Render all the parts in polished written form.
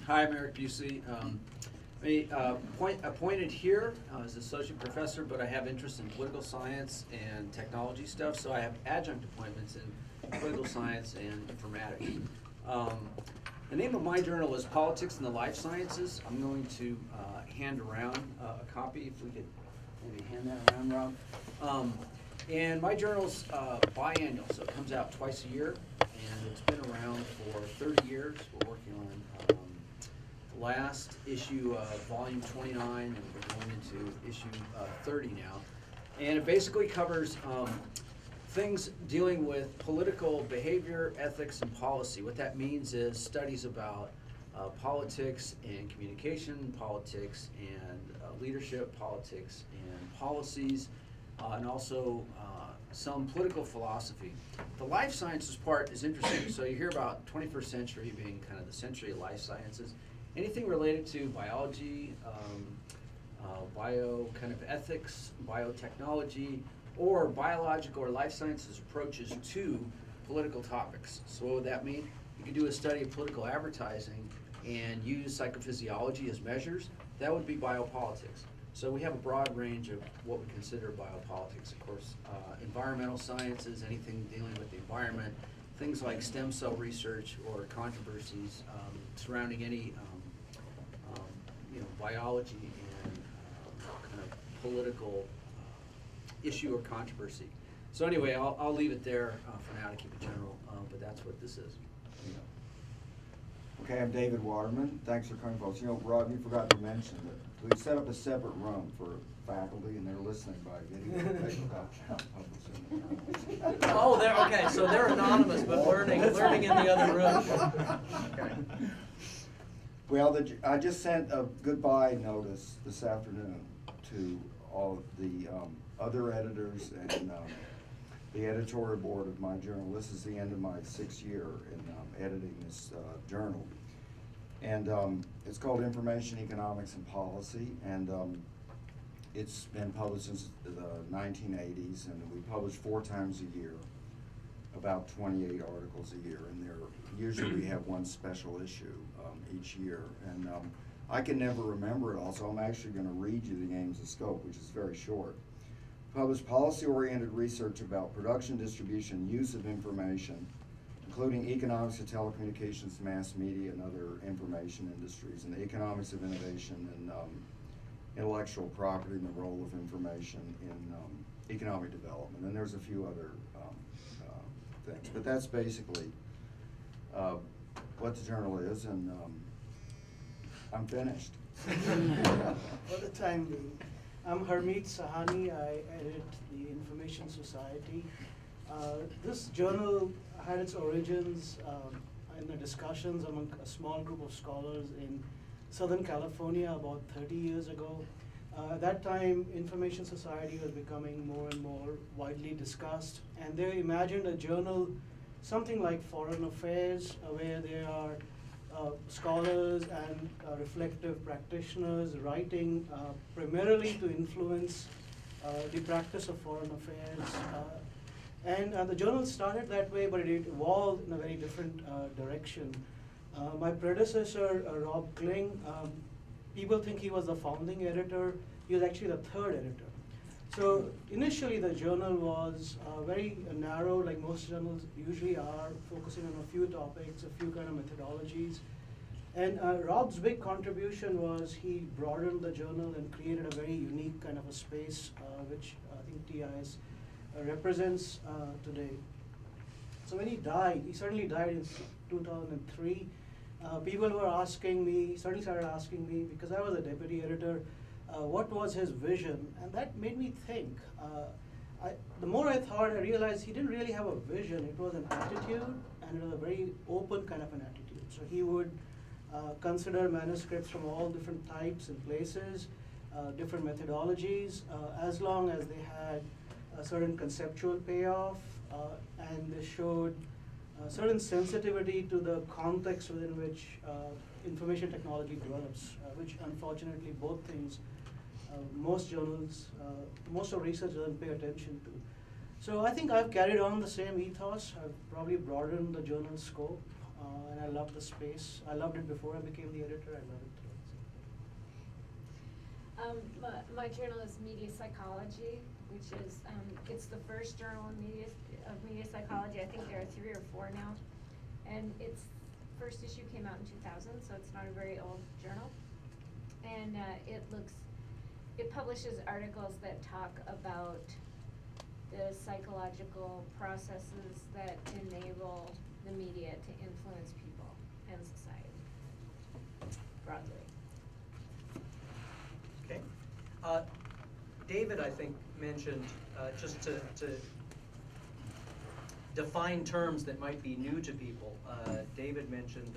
Hi, I'm Erik Bucy. Appointed here as associate professor, but I have interest in political science and technology stuff, so I have adjunct appointments in political science and informatics. The name of my journal is Politics in the Life Sciences. I'm going to hand around a copy, if we could maybe hand that around, Rob. And my journal's biannual, so it comes out twice a year, and it's been around for 30 years. We're working on the last issue of volume 29, and we're going into issue 30 now. And it basically covers things dealing with political behavior, ethics, and policy. What that means is studies about politics and communication, politics and leadership, politics and policies, and also some political philosophy. The life sciences part is interesting. So you hear about 21st century being kind of the century of life sciences. Anything related to biology, bio kind of ethics, biotechnology, or biological or life sciences approaches to political topics. So what would that mean? You could do a study of political advertising and use psychophysiology as measures. That would be biopolitics. So we have a broad range of what we consider biopolitics. Of course, environmental sciences, anything dealing with the environment, things like stem cell research or controversies surrounding any biology and kind of political issue or controversy. So anyway, I'll leave it there for now to keep it general, but that's what this is. Okay, I'm David Waterman. Thanks for coming, folks. You know, Rob, you forgot to mention that we set up a separate room for faculty, and they're listening by video. Oh, they're okay. So they're anonymous, but learning in the other room. Okay. Well, I just sent a goodbye notice this afternoon to all the other editors and the editorial board of my journal. This is the end of my 6th year in editing this journal. And it's called Information, Economics, and Policy. And it's been published since the 1980s. And we publish 4 times a year, about 28 articles a year. And usually we have one special issue each year. And I can never remember it all, so I'm actually going to read you the aims and scope, which is very short. Publish policy-oriented research about production, distribution, use of information, including economics of telecommunications, mass media, and other information industries, and the economics of innovation and intellectual property and the role of information in economic development. And there's a few other things, but that's basically what the journal is, and I'm finished. For the time being. I'm Harmeet Sawhney. I edit the Information Society. This journal had its origins in the discussions among a small group of scholars in Southern California about 30 years ago. At that time, Information Society was becoming more and more widely discussed, and they imagined a journal, something like Foreign Affairs, where there are scholars and reflective practitioners writing primarily to influence the practice of foreign affairs. And the journal started that way, but it evolved in a very different direction. My predecessor, Rob Kling, people think he was the founding editor. He was actually the 3rd editor. So initially the journal was very narrow, like most journals usually are, focusing on a few topics, a few kind of methodologies. And Rob's big contribution was he broadened the journal and created a very unique kind of a space, which I think TIS represents today. So when he died, he certainly died in 2003. People were asking me, certainly started asking me, because I was a deputy editor, what was his vision? And that made me think. The more I thought, I realized he didn't really have a vision. It was an attitude, and it was a very open kind of an attitude. So he would consider manuscripts from all different types and places, different methodologies, as long as they had a certain conceptual payoff, and they showed certain sensitivity to the context within which information technology develops, which unfortunately both things most journals, most of research doesn't pay attention to. So I think I've carried on the same ethos. I've probably broadened the journal scope, and I love the space. I loved it before I became the editor. I love it today. My journal is Media Psychology, which is, it's the first journal in media psychology. I think there are 3 or 4 now. And its first issue came out in 2000, so it's not a very old journal. And it publishes articles that talk about the psychological processes that enable the media to influence people and society broadly. Okay. David, I think, mentioned, just to define terms that might be new to people, David mentioned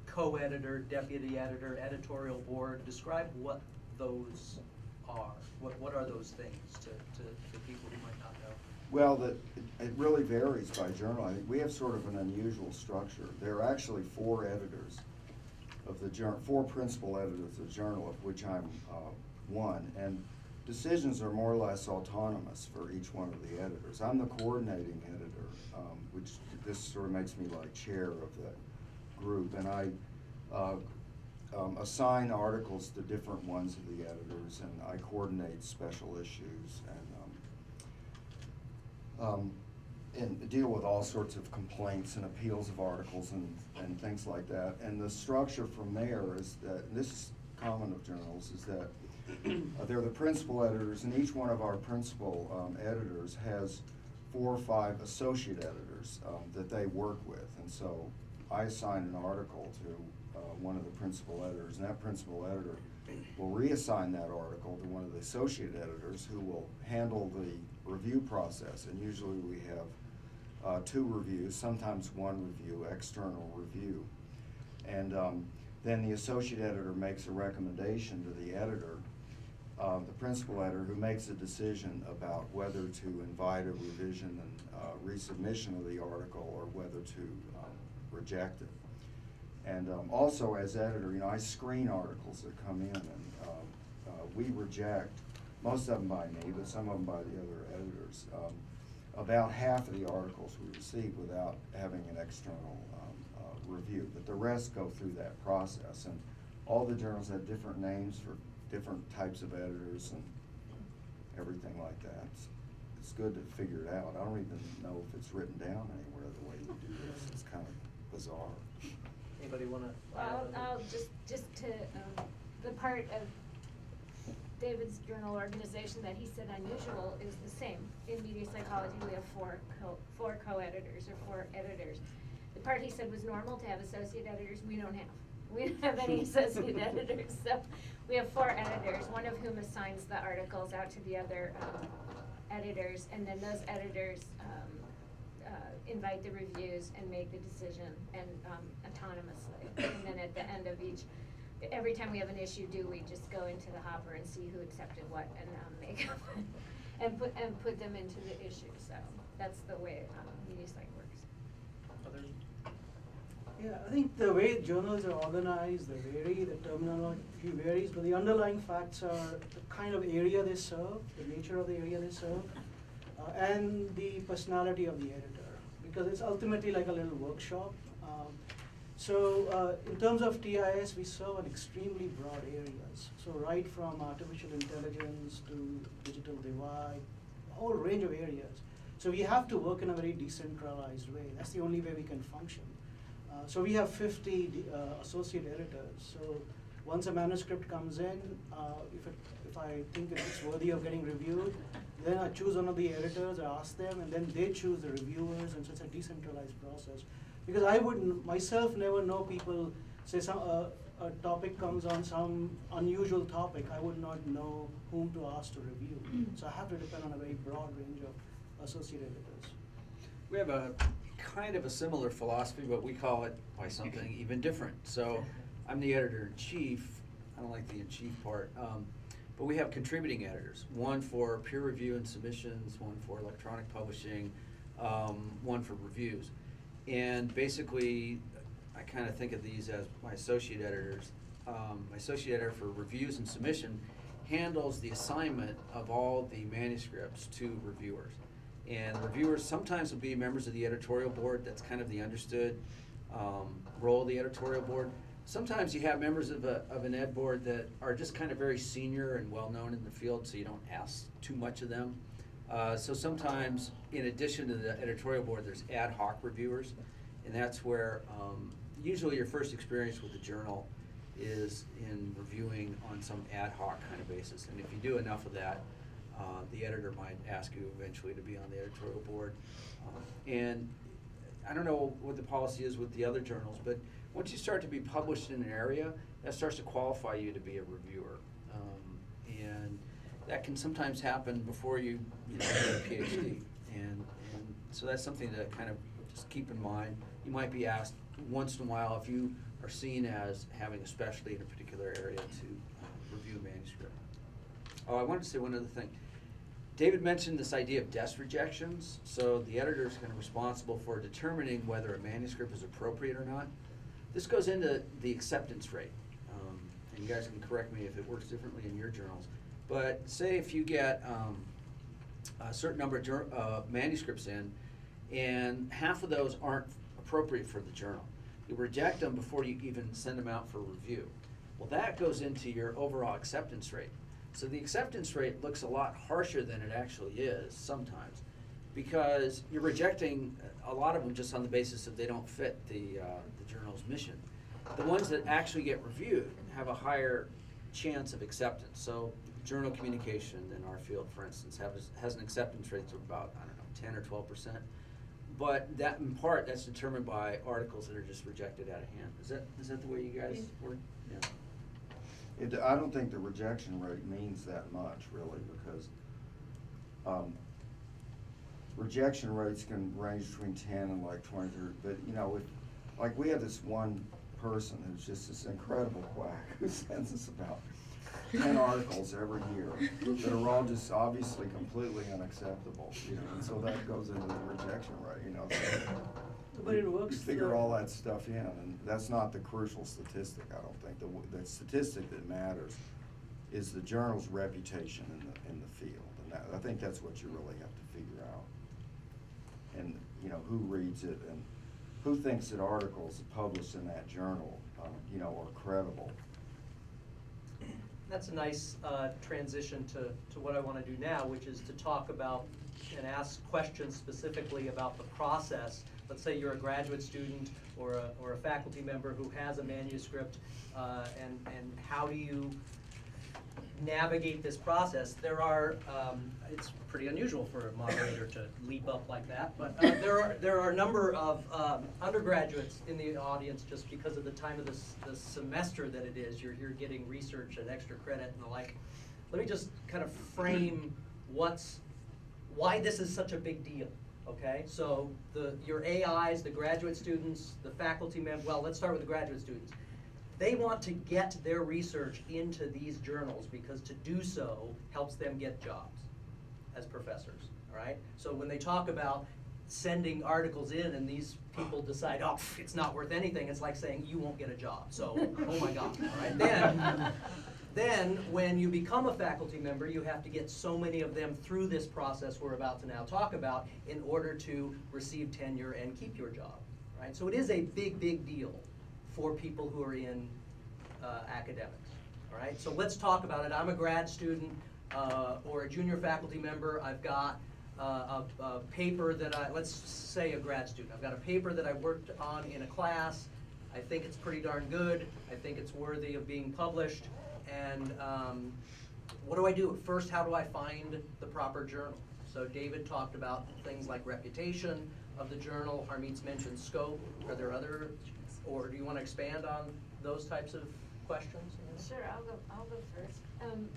co-editor, deputy editor, editorial board. Describe what those are. What are those things to people who might not know? Well, it really varies by journal. I think we have sort of an unusual structure. There are actually 4 editors of the journal, 4 principal editors of the journal, of which I'm one, and decisions are more or less autonomous for each one of the editors. I'm the coordinating editor, which this sort of makes me like chair of the group, and I assign articles to different ones of the editors, and I coordinate special issues and deal with all sorts of complaints and appeals of articles and things like that. And the structure from there is that, and this is common of journals, is that they're the principal editors, and each one of our principal editors has 4 or 5 associate editors that they work with. And so I assign an article to one of the principal editors, and that principal editor will reassign that article to one of the associate editors who will handle the review process. And usually we have 2 reviews, sometimes 1 review, external review. And then the associate editor makes a recommendation to the editor, the principal editor, who makes a decision about whether to invite a revision and resubmission of the article or whether to reject it. And also as editor, I screen articles that come in, and we reject, most of them by me, but some of them by the other editors, about half of the articles we receive without having an external review. But the rest go through that process, and all the journals have different names for different types of editors and everything like that. It's good to figure it out. I don't even know if it's written down anywhere the way you do this. It's kind of bizarre. Anybody want to? Well, I'll just to the part of David's journal organization that he said unusual is the same. In media psychology, we have 4 co-editors or 4 editors. The part he said was normal to have associate editors. We don't have any associate editors. So we have 4 editors, one of whom assigns the articles out to the other editors, and then those editors invite the reviews and make the decision and autonomously. And then at the end of every time we have an issue due, we just go into the hopper and see who accepted what and make and put them into the issue. So that's the way media psych works. Others? Yeah, I think the way journals are organized, they vary, the terminology varies, but the underlying facts are the kind of area they serve, the nature of the area they serve, and the personality of the editor, because it's ultimately like a little workshop. So in terms of TIS, we serve an extremely broad areas. So right from artificial intelligence to digital divide, a whole range of areas. So we have to work in a very decentralized way. That's the only way we can function. So we have 50 associate editors. So once a manuscript comes in, if I think it's worthy of getting reviewed, then I choose one of the editors, I ask them, and then they choose the reviewers, and so it's a decentralized process. Because I would myself never know people, say a topic comes on some unusual topic, I would not know whom to ask to review. So I have to depend on a very broad range of associate editors. We have a kind of a similar philosophy, but we call it by something even different. So I'm the editor-in-chief. I don't like the in-chief part. But we have contributing editors, one for peer review and submissions, one for electronic publishing, one for reviews. And basically, I kind of think of these as my associate editors. My associate editor for reviews and submission handles the assignment of all the manuscripts to reviewers. And reviewers sometimes will be members of the editorial board. That's kind of the understood role of the editorial board. Sometimes you have members of an ed board that are just kind of very senior and well-known in the field, so you don't ask too much of them. So sometimes, in addition to the editorial board, there's ad hoc reviewers, and that's where usually your first experience with the journal is in reviewing on some ad hoc kind of basis. And if you do enough of that, the editor might ask you eventually to be on the editorial board. And I don't know what the policy is with the other journals, but once you start to be published in an area, that starts to qualify you to be a reviewer. And that can sometimes happen before you get a PhD. And so that's something to kind of just keep in mind. You might be asked once in a while if you are seen as having a specialty in a particular area to review a manuscript. Oh, I wanted to say one other thing. David mentioned this idea of desk rejections. So the editor is kind of responsible for determining whether a manuscript is appropriate or not. This goes into the acceptance rate. And you guys can correct me if it works differently in your journals. But say if you get a certain number of manuscripts in, and half of those aren't appropriate for the journal. You reject them before you even send them out for review. Well, that goes into your overall acceptance rate. So the acceptance rate looks a lot harsher than it actually is sometimes, because you're rejecting a lot of them just on the basis that they don't fit the journal's mission. The ones that actually get reviewed have a higher chance of acceptance. So journal communication in our field, for instance, has an acceptance rate of about, I don't know, 10 or 12%. But that, in part, that's determined by articles that are just rejected out of hand. Is that the way you guys work? Yeah. I don't think the rejection rate means that much, really, because rejection rates can range between 10 and like 20. But you know, like we have this one person who's just this incredible quack who sends us about 10 articles every year that are all just obviously completely unacceptable, you know, and so that goes into the rejection rate, you know. So But it works. you figure all that stuff in, and that's not the crucial statistic, I don't think. The statistic that matters is the journal's reputation in the field, and I think that's what you really have to figure out. And, you know, who reads it and who thinks that articles published in that journal, you know, are credible. That's a nice transition to what I want to do now, which is to talk about and ask questions specifically about the process. Let's say you're a graduate student or a faculty member who has a manuscript, and how do you navigate this process? There are, it's pretty unusual for a moderator to leap up like that, but there are a number of undergraduates in the audience just because of the time of the semester that it is. You're here getting research and extra credit and the like. Let me just kind of frame why this is such a big deal. Okay, so your AIs, the graduate students, the faculty members, well, let's start with the graduate students. They want to get their research into these journals because to do so helps them get jobs as professors, all right? So when they talk about sending articles in and these people decide, oh, it's not worth anything, it's like saying you won't get a job. So, oh my God, all right? Then when you become a faculty member, you have to get so many of them through this process we're about to now talk about in order to receive tenure and keep your job, right? So it is a big, big deal for people who are in academics, all right? So let's talk about it. I'm a grad student or a junior faculty member. I've got a paper that let's say a grad student. I've got a paper that I worked on in a class. I think it's pretty darn good. I think it's worthy of being published. And what do I do? First, how do I find the proper journal? So David talked about things like reputation of the journal. Harmeet's mentioned scope. Are there other, or do you want to expand on those types of questions? Sure, I'll go first.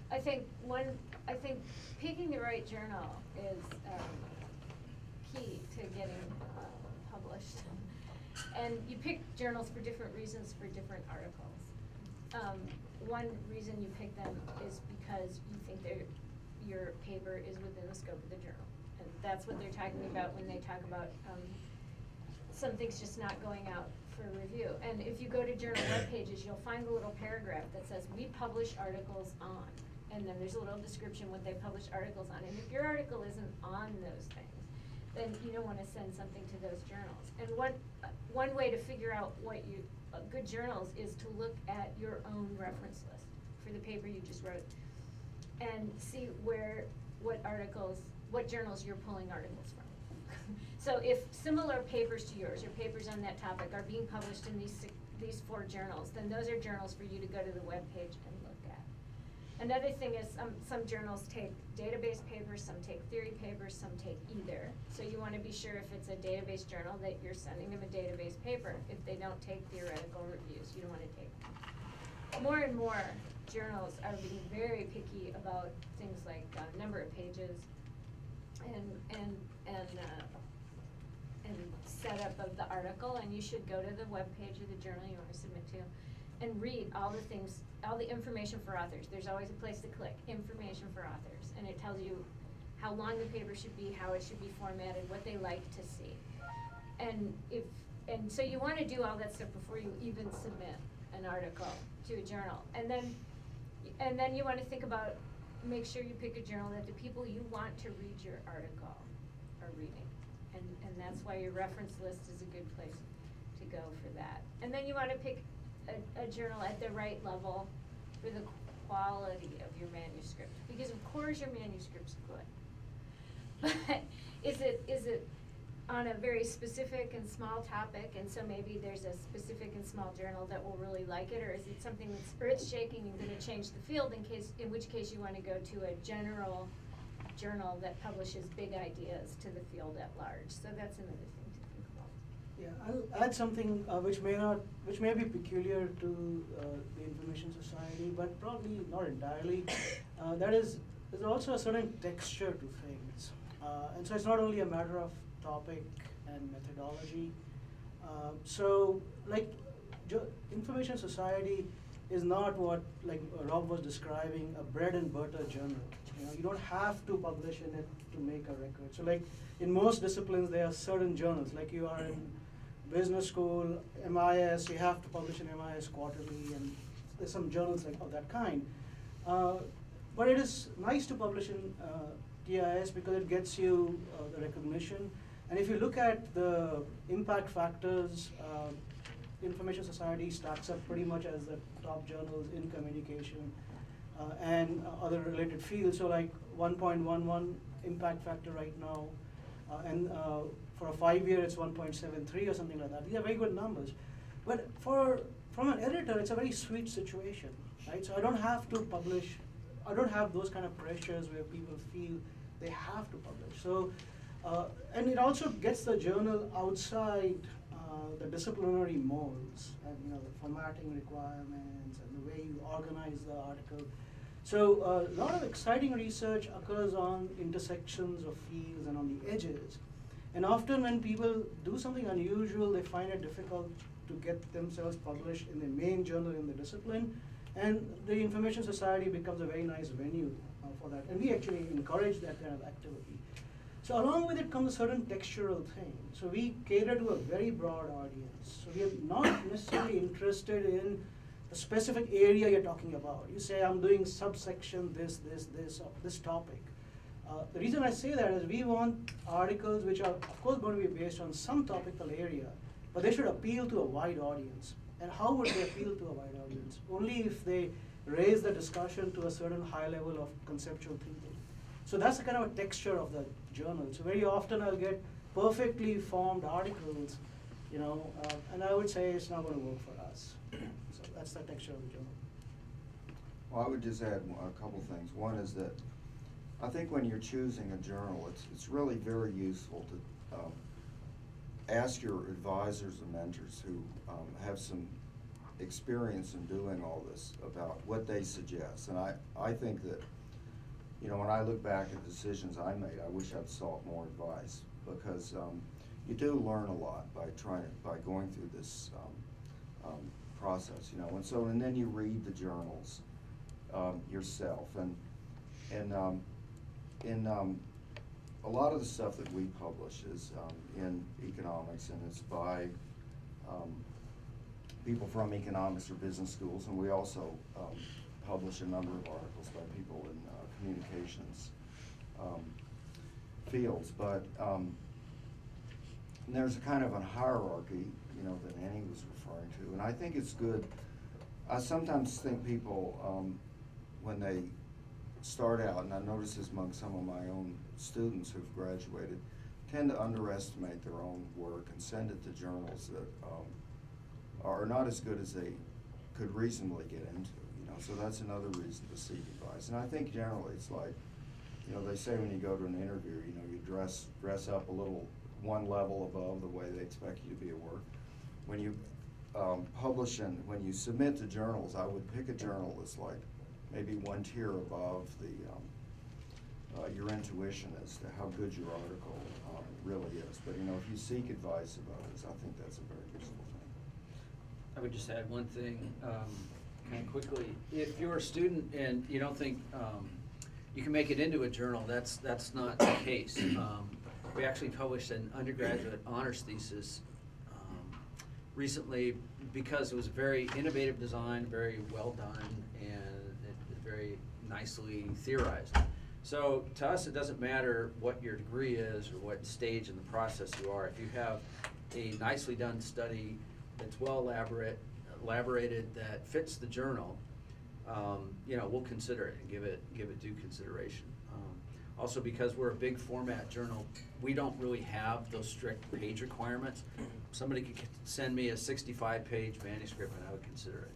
I think picking the right journal is key to getting published. And you pick journals for different reasons for different articles. One reason you pick them is because you think your paper is within the scope of the journal. And that's what they're talking about when they talk about something's just not going out for review. And if you go to journal web pages, you'll find a little paragraph that says, we publish articles on. And then there's a little description what they publish articles on. And if your article isn't on those things, then you don't wanna send something to those journals. And one way to figure out what good journals is to look at your own reference list for the paper you just wrote and see what journals you're pulling articles from. So if similar papers to yours, or papers on that topic, are being published in these 4 journals, then those are journals for you to go to the webpage and look at. Another thing is some journals take database papers, some take theory papers, some take either. So you want to be sure if it's a database journal that you're sending them a database paper. If they don't take theoretical reviews, you don't want to take them. More and more journals are being very picky about things like number of pages and setup of the article, and you should go to the webpage of the journal you want to submit to and read all the things, all the information for authors. There's always a place to click, information for authors, and it tells you how long the paper should be, how it should be formatted, what they like to see. And so you want to do all that stuff before you even submit an article to a journal. And then you want to think about, make sure you pick a journal that the people you want to read your article are reading. And that's why your reference list is a good place to go for that. And then you want to pick a journal at the right level for the quality of your manuscript. Because of course your manuscript's good. But is it on a very specific and small topic, and so maybe there's a specific and small journal that will really like it, or is it something that's earth-shaking and going to change the field, in which case you want to go to a general journal that publishes big ideas to the field at large. So that's another thing to think about. Yeah, I'll add something which may be peculiar to the Information Society, but probably not entirely. There's also a certain texture to things. And so it's not only a matter of topic and methodology. So like Information Society is not what, like Rob was describing, a bread and butter journal. You don't have to publish in it to make a record. So like in most disciplines, there are certain journals, like you are in business school, MIS, you have to publish in MIS quarterly, and there's some journals like of that kind. But it is nice to publish in TIS because it gets you the recognition. And if you look at the impact factors, Information Society stacks up pretty much as the top journals in communication and other related fields. So like 1.11 impact factor right now, and for a 5-year it's 1.73 or something like that. These are very good numbers. But from an editor, it's a very sweet situation, right? So I don't have to publish, I don't have those kind of pressures where people feel they have to publish. So, and it also gets the journal outside the disciplinary molds and the formatting requirements and the way you organize the article. So a lot of exciting research occurs on intersections of fields and on the edges. And often when people do something unusual, they find it difficult to get themselves published in the main journal in the discipline. And the Information Society becomes a very nice venue for that. And we actually encourage that kind of activity. So along with it comes a certain textural thing. So we cater to a very broad audience. So we are not necessarily interested in a specific area you're talking about. You say, I'm doing subsection this of this topic. The reason I say that is we want articles which are, of course, going to be based on some topical area, but they should appeal to a wide audience. And how would they appeal to a wide audience? Only if they raise the discussion to a certain high level of conceptual thinking. So that's the kind of a texture of the journal. So very often I'll get perfectly formed articles, and I would say it's not going to work for us. So that's the texture of the journal. Well, I would just add a couple things. One is that I think when you're choosing a journal, it's really very useful to ask your advisors and mentors who have some experience in doing all this about what they suggest. And I think that, when I look back at the decisions I made, I wish I'd sought more advice, because you do learn a lot by going through this process, and then you read the journals yourself, and a lot of the stuff that we publish is in economics, and it's by people from economics or business schools, and we also publish a number of articles by people in communications fields. But And there's a kind of a hierarchy, you know, that Annie was referring to, and I think it's good. I sometimes think people, when they start out, and I notice this among some of my own students who've graduated, tend to underestimate their own work and send it to journals that are not as good as they could reasonably get into, you know, so that's another reason to seek advice. And I think generally it's like, you know, they say when you go to an interview, you know, you dress up a little one level above the way they expect you to be at work. When you publish and when you submit to journals, I would pick a journal that's like maybe one tier above the your intuition as to how good your article really is. But you know, if you seek advice about it, I think that's a very useful thing. I would just add one thing, kind of quickly. If you're a student and you don't think you can make it into a journal, that's not the case. We actually published an undergraduate honors thesis recently because it was a very innovative design, very well done, and very nicely theorized. So to us, it doesn't matter what your degree is or what stage in the process you are. If you have a nicely done study that's well elaborated that fits the journal, you know, we'll consider it and give it due consideration. Also, because we're a big format journal, we don't really have those strict page requirements. Somebody could send me a 65-page manuscript and I would consider it.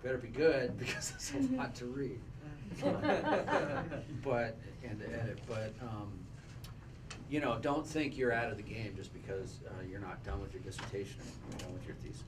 Better be good because it's a lot to read. And to edit, but you know, don't think you're out of the game just because you're not done with your dissertation or you're done with your thesis.